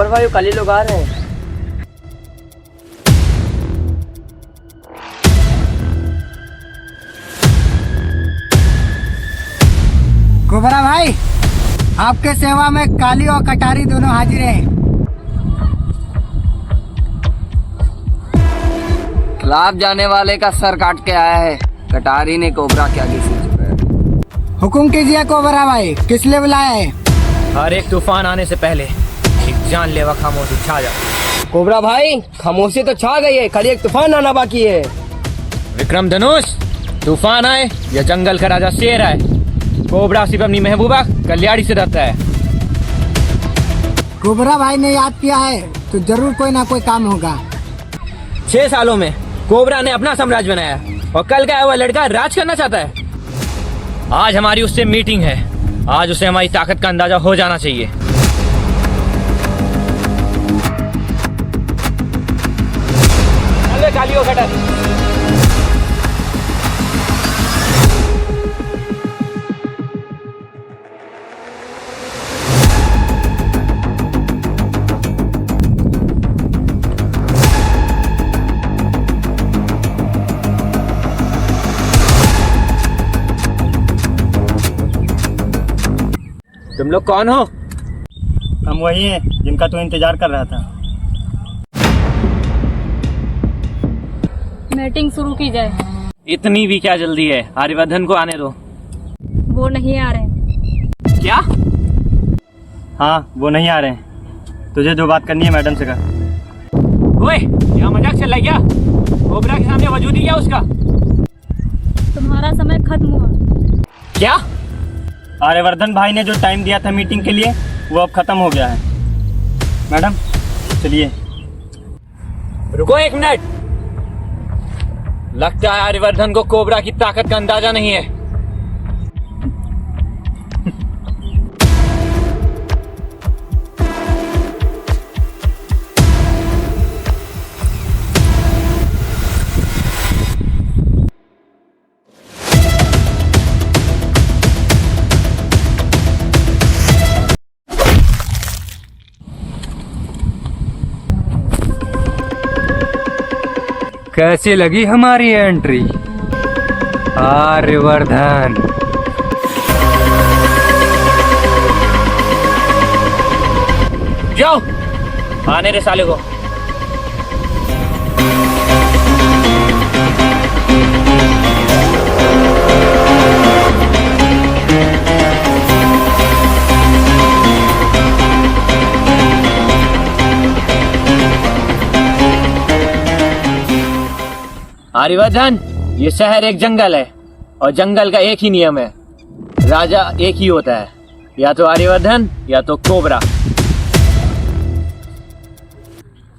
अमर भाई, काली लोग आ रहे हैं। कोबरा भाई, आपके सेवा में काली और कटारी दोनों हाजिर हैं। खिलाफ जाने वाले का सर काट के आया है। कटारी ने कोबरा क्या किसी। हुकुम कीजिए कोबरा भाई, किस लिए बुलाया है? हर एक तूफान आने से पहले एक जानलेवा खामोशी छा जाए। कोबरा भाई, खामोशी तो छा गई है, खाली एक तूफान आना बाकी है। विक्रम धनुष, तूफान आए या जंगल का राजा शेर आए, कोबरा सिर्फ अपनी महबूबा कल्याणी से डरता है। कोबरा भाई ने याद किया है तो जरूर कोई ना कोई काम होगा। 6 सालों में कोबरा ने अपना साम्राज्य बनाया और कल का वह लड़का राज करना चाहता है। आज हमारी उससे मीटिंग है। आज उसे हमारी ताकत का अंदाजा हो जाना चाहिए। कालियो कटर, तुम लोग कौन हो? हम वही हैं जिनका तू इंतजार कर रहा था। मीटिंग शुरू की जाए। इतनी भी क्या जल्दी है? आर्यवर्धन को आने दो। वो नहीं आ रहे। क्या? हाँ, वो नहीं आ रहे हैं। तुझे जो बात करनी है मैडम से कर। ओए, यहाँ मजाक चल रहा है क्या? कोबरा के सामने वजूद ही क्या उसका? तुम्हारा समय खत्म हुआ। क्या? आर्यवर्धन भाई ने जो टाइम दिया था मीटिंग के लिए वो अब खत्म हो गया है। मैडम चलिए। रुको 1 मिनट। लगता है आर्यवर्धन को कोबरा की ताकत का अंदाजा नहीं है। कैसी लगी हमारी एंट्री आर्यवर्धन? जाओ, आने रे साले को। आर्यवर्धन, ये शहर एक जंगल है और जंगल का एक ही नियम है, राजा एक ही होता है, या तो आर्यवर्धन या तो कोबरा।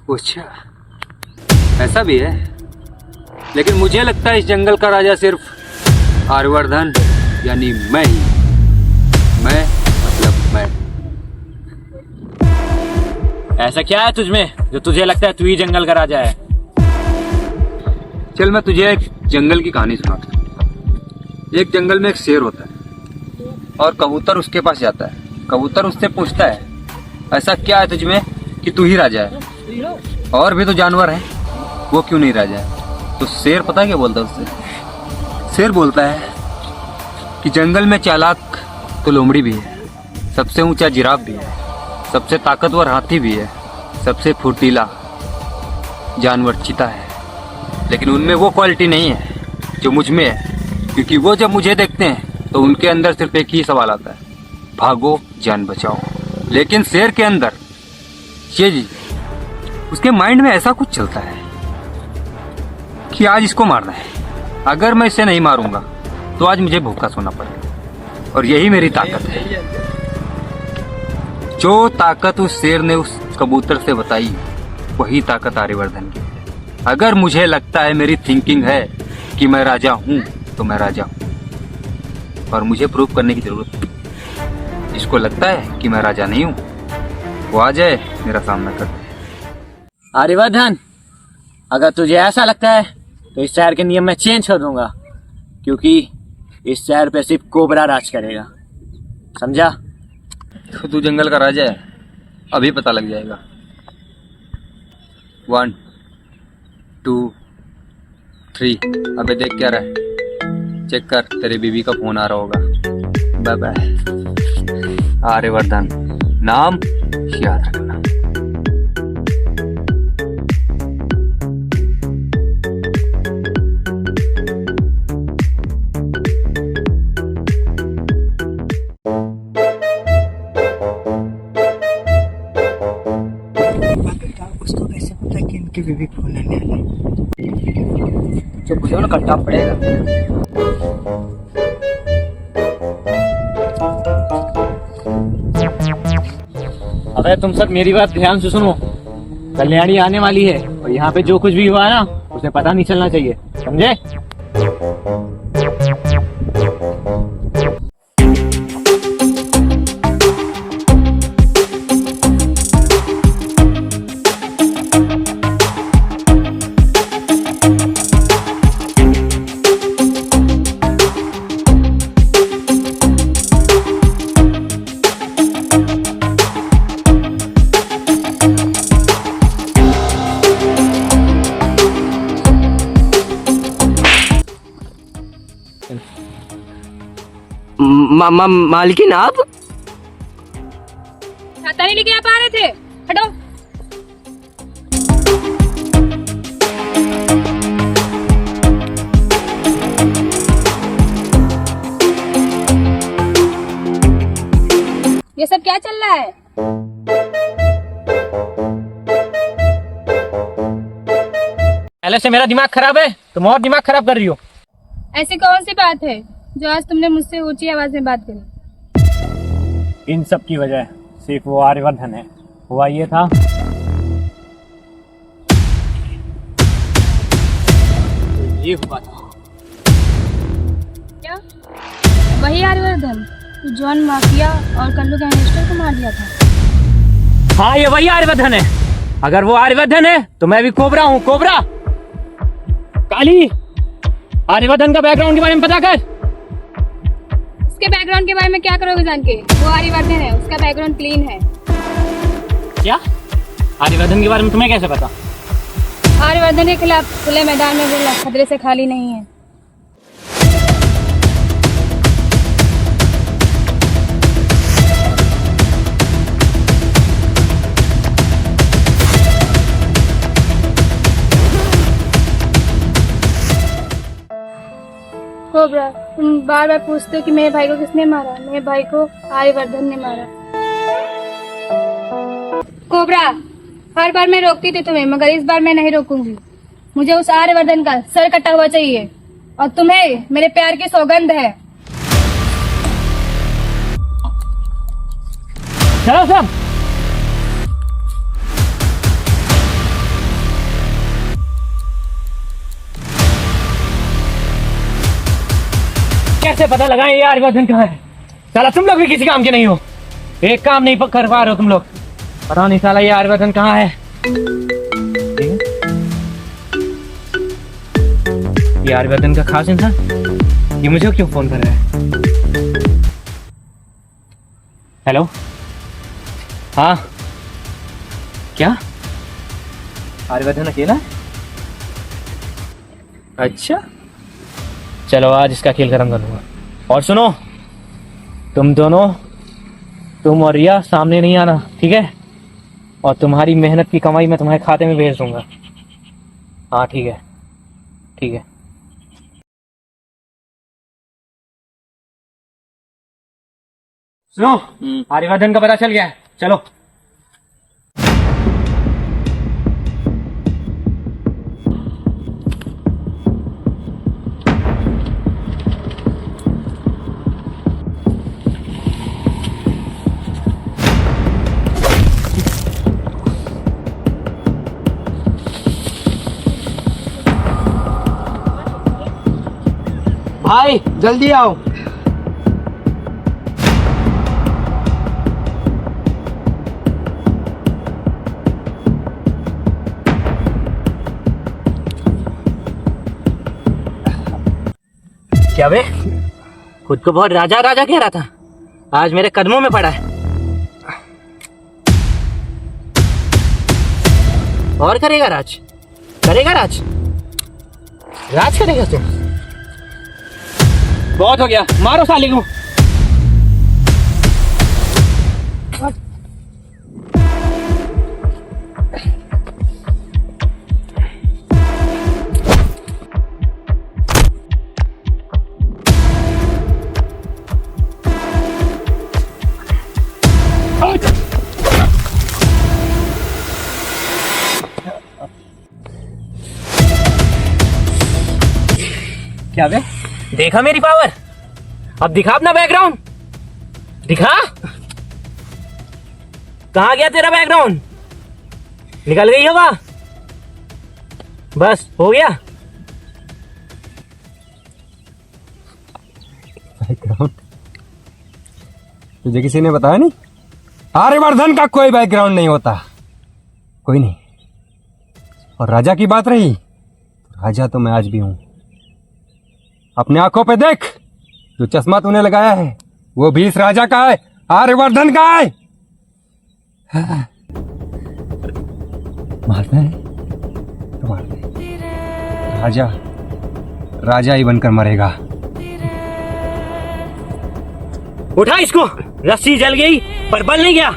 अच्छा, ऐसा भी है, लेकिन मुझे लगता है इस जंगल का राजा सिर्फ आर्यवर्धन यानी मैं ही। मैं मतलब मैं। ऐसा क्या है तुझमें जो तुझे लगता है तू ही जंगल का राजा है? चल मैं तुझे एक जंगल की कहानी सुनाता हूँ। एक जंगल में एक शेर होता है और कबूतर उसके पास जाता है। कबूतर उससे पूछता है, ऐसा क्या है तुझमें कि तू ही राजा है? और भी तो जानवर हैं, वो क्यों नहीं राजा है? तो शेर पता है क्या बोलता है उससे? शेर बोलता है कि जंगल में चालाक तो लोमड़ी भी है, सबसे ऊंचा जिराफ भी है, सबसे ताकतवर हाथी भी है, सबसे फुर्तीला जानवर चीता है, लेकिन उनमें वो क्वालिटी नहीं है जो मुझ में है। क्योंकि वो जब मुझे देखते हैं तो उनके अंदर सिर्फ एक ही सवाल आता है, भागो जान बचाओ। लेकिन शेर के अंदर ये जी, उसके माइंड में ऐसा कुछ चलता है कि आज इसको मारना है, अगर मैं इसे नहीं मारूंगा तो आज मुझे भूखा सोना पड़ेगा। और यही मेरी ताकत है। जो ताकत उस शेर ने उस कबूतर से बताई, वही ताकत आर्यवर्धन की है। अगर मुझे लगता है, मेरी थिंकिंग है कि मैं राजा हूं, तो मैं राजा हूं और मुझे प्रूव करने की जरूरत नहीं। जिसको लगता है कि मैं राजा नहीं हूं, वो आ जाए मेरा सामना कर दे। आर्यवर्धन, अगर तुझे ऐसा लगता है तो इस शहर के नियम में चेंज कर दूंगा, क्योंकि इस शहर पे सिर्फ कोबरा राज करेगा, समझा? तो तू जंगल का राजा है, अभी पता लग जाएगा। 1 2 3। अबे देख क्या रहा है, चेक कर, तेरे बीवी का फोन आ रहा होगा। Bye bye. आर्यवर्धन नाम याद रखना। उसको कैसे पता कि इनकी बीवी फोन आने वाला है? जो बुझो ना कट्टा पड़ेगा। अबे तुम सब मेरी बात ध्यान से सुनो, कल्याणी आने वाली है और यहाँ पे जो कुछ भी हुआ है ना उसे पता नहीं चलना चाहिए, समझे? मालकिन आप छाता नहीं लेके आप आ रहे थे? हटो। ये सब क्या चल रहा है? पहले से मेरा दिमाग खराब है, तुम और दिमाग खराब कर रही हो। ऐसी कौन सी बात है जो आज तुमने मुझसे ऊंची आवाज में बात करी? इन सब की वजह सिर्फ वो आर्यवर्धन है। हुआ ये था, ये हुआ था। क्या वही आर्यवर्धन जो जॉन माफिया और कल्लू गैंगस्टर को मार दिया था? हाँ, ये वही आर्यवर्धन है। अगर वो आर्यवर्धन है तो मैं भी कोबरा हूँ, कोबरा। काली, आर्यवर्धन का बैकग्राउंड के बारे में पता कर। उसके बैकग्राउंड के बारे में क्या करोगे जान के? वो आर्यवर्धन है, उसका बैकग्राउंड क्लीन है। क्या? आर्यवर्धन के बारे में तुम्हें कैसे पता? आर्यवर्धन के खिलाफ खुले मैदान में बोलना खतरे से खाली नहीं है। कोबरा, तुम बार बार पूछते हो कि मेरे भाई को किसने मारा। मेरे भाई को आर्यवर्धन ने मारा। कोबरा, हर बार मैं रोकती थी तुम्हें, मगर इस बार मैं नहीं रोकूंगी। मुझे उस आर्यवर्धन का सर कटा हुआ चाहिए और तुम्हें मेरे प्यार की सौगंध है। चलो सब। कैसे पता लगाएं ये आर्यवर्धन कहाँ है? साला तुम लोग भी किसी काम के नहीं हो, एक काम नहीं कर पा रहे हो तुम लोग। पता नहीं साला ये आर्यवर्धन कहाँ है। ये आर्यवर्धन का खास इंसान, ये मुझे क्यों फोन कर रहा है? हेलो, हाँ क्या आर्यवर्धन अकेला है? अच्छा, चलो आज इसका खेल खत्म कर दूंगा। और सुनो, तुम दोनों, तुम और रिया सामने नहीं आना, ठीक है? और तुम्हारी मेहनत की कमाई मैं तुम्हारे खाते में भेज दूंगा। हाँ ठीक है, ठीक है। सुनो, आर्यवर्धन का पता चल गया है, चलो। भाई जल्दी आओ। क्या बे, खुद को बहुत राजा राजा कह रहा था, आज मेरे कदमों में पड़ा है। और करेगा राज? करेगा राज? राज करेगा तू? बहुत हो गया, मारो साले को। क्या बे? देखा मेरी पावर? अब दिखा अपना बैकग्राउंड, दिखा। कहाँ गया तेरा बैकग्राउंड? निकल गई होगा। बस हो गया। बैकग्राउंड तुझे किसी ने बताया नहीं? आर्यवर्धन का कोई बैकग्राउंड नहीं होता, कोई नहीं। और राजा की बात रही, राजा तो मैं आज भी हूं। अपने आंखों पे देख, जो चश्मा तूने लगाया है वो भी इस राजा का है, आर्यवर्धन का है। मारता है तो मारता है। राजा राजा ही बनकर मरेगा। उठा इसको, रस्सी जल गई पर बल नहीं गया।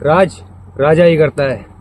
राज राजा ही करता है।